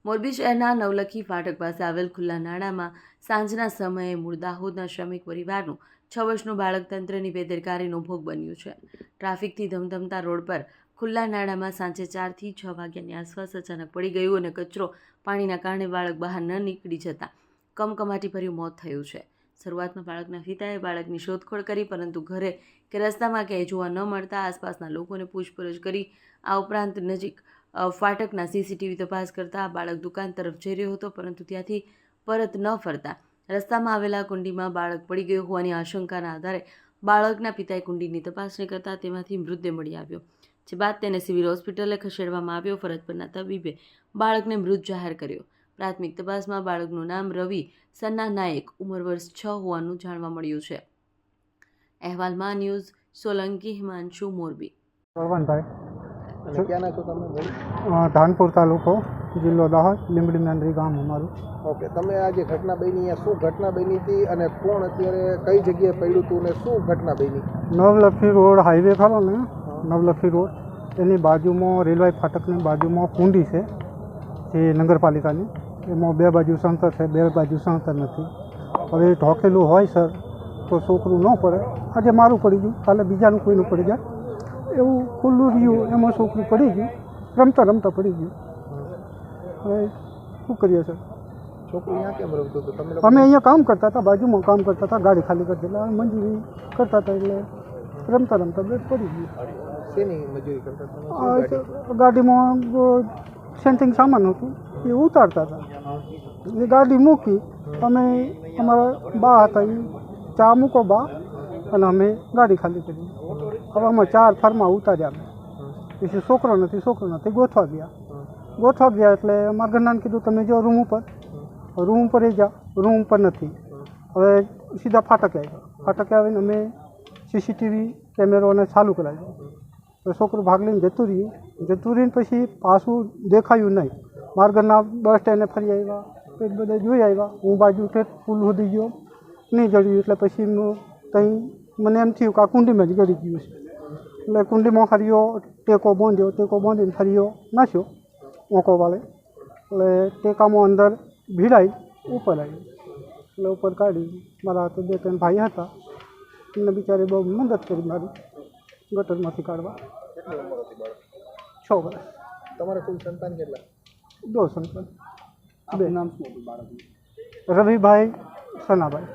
મોરબી શહેરના નવલખી ફાટક પાસે આવેલ ખુલ્લા નાળામાં સાંજના સમયે મૂળ દાહોદના શ્રમિક પરિવારનું 6 વર્ષનું બાળક તંત્રની બેદરકારીનો ભોગ બન્યું છે। ટ્રાફિકથી ધમધમતા રોડ પર ખુલ્લા નાળામાં સાંજે 4 થી 6 વાગ્યાની આસપાસ અચાનક પડી ગયું અને કચરો પાણીના કારણે બાળક બહાર ન નીકળી જતા કમકમાટીભર્યું મોત થયું છે। શરૂઆતમાં બાળકના પિતાએ બાળકની શોધખોળ કરી, પરંતુ ઘરે કે રસ્તામાં ક્યાંય જોવા ન મળતા આસપાસના લોકોને પૂછપરછ કરી આ ઉપરાંત નજીક ફાટકના સીસીટીવી તપાસ કરતા બાળક દુકાન તરફ જઈ રહ્યો હતો, પરંતુ ત્યાંથી પરત ન ફરતા રસ્તામાં આવેલા કુંડીમાં બાળક પડી ગયું હોવાની આશંકાના આધારે બાળકના પિતાએ કુંડીની તપાસણી કરતા તેમાંથી મૃતદેહ મળી આવ્યો, જે બાદ તેને સિવિલ હોસ્પિટલે ખસેડવામાં આવ્યો। ફરજ પરના તબીબે બાળકને મૃત જાહેર કર્યો। પ્રાથમિક તપાસમાં બાળકનું નામ રવિ સન્ના નાયક, ઉંમર વર્ષ 6 હોવાનું જાણવા મળ્યું છે। અહેવાલમાં ન્યૂઝ સોલંકી હિમાંશુ, મોરબી। क्या ना तो તમે धानपुर तालुको जिल्लो दाहोद લીંબડી મેંદરી ગામ અમારું। ઓકે, તમે આ જે ઘટના બની આ શું ઘટના બની હતી અને કોણ અત્યારે કઈ જગ્યાએ પડ્યું હતું ને શું ઘટના બની? નવલખી રોડ હાઈવે ખરો ને, નવલખી રોડ એની બાજુમાં રેલવે ફાટકની બાજુમાં કુંડી છે જે નગરપાલિકાની, એમાં બે બાજુ સંતર છે, બે બાજુ સંતર નથી। હવે ઢોકેલું હોય સર તો છોકરું ન પડે, આજે મારું પડી ગયું, કાલે બીજાનું કોઈનું પડી જાય, એવું ખુલ્લું રહ્યું, એમાં છોકરું પડી ગયું, રમતા રમતા પડી ગયું। હવે શું કરીએ સર? છોકરું અહીંયા કેમ રમતું હતું? તમે અમે અહીંયા કામ કરતા હતા, બાજુમાં કામ કરતા હતા, ગાડી ખાલી કરતી એટલે મજૂરી કરતા હતા, એટલે રમતા રમતા બેટ પડી ગયું। શેની મજૂરી કરતા હતા? ગાડીમાં સેન્ટિંગ સામાન હતું એ ઉતારતા હતા, એ ગાડી મૂકી, અમે અમારા બા હતા એ ચા મૂકો બા, અને અમે ગાડી ખાલી કરી। હવે અમે 4 ફરમાં ઉતાર્યા, અમે પછી છોકરો નથી ગોઠવા ગયા એટલે અમારા ઘરનાને કીધું તમે જો રૂમ ઉપર એ જાઓ, રૂમ ઉપર નથી। હવે સીધા ફાટકે આવીને અમે સીસીટીવી કેમેરાને ચાલુ કરાવ્યો, તો છોકરું ભાગ લઈને જતું રહીને પછી પાછું દેખાયું નહીં। મારા ઘરના બસ સ્ટેન્ડે ફરી આવ્યા, તે બધા જોઈ આવ્યા, હું બાજુ પુલ સુધી ગયો, નહીં જડ્યું, એટલે પછી ત્યાં મને એમ થયું કે આ કુંડીમાં જ ગળી ગયું છે, એટલે કુંડીમાં ફરીયો ટેકો બાંધીને ફરીયો નાખ્યો ઓંકો વાળે, એટલે ટેકામાં અંદર ભીડાઈ ઉપર આવી, એટલે ઉપર કાઢી મારા હાથે 2-3 ભાઈ હતા, એમને બિચારી બહુ મદદ કરી મારી ગટરમાંથી કાઢવા। 6 વર્ષ। તમારે કુલ સંતાન કેટલા? 2 સંતાન। આપનું નામ શું હતું બાળકનું? રવિભાઈ સનાભાઈ।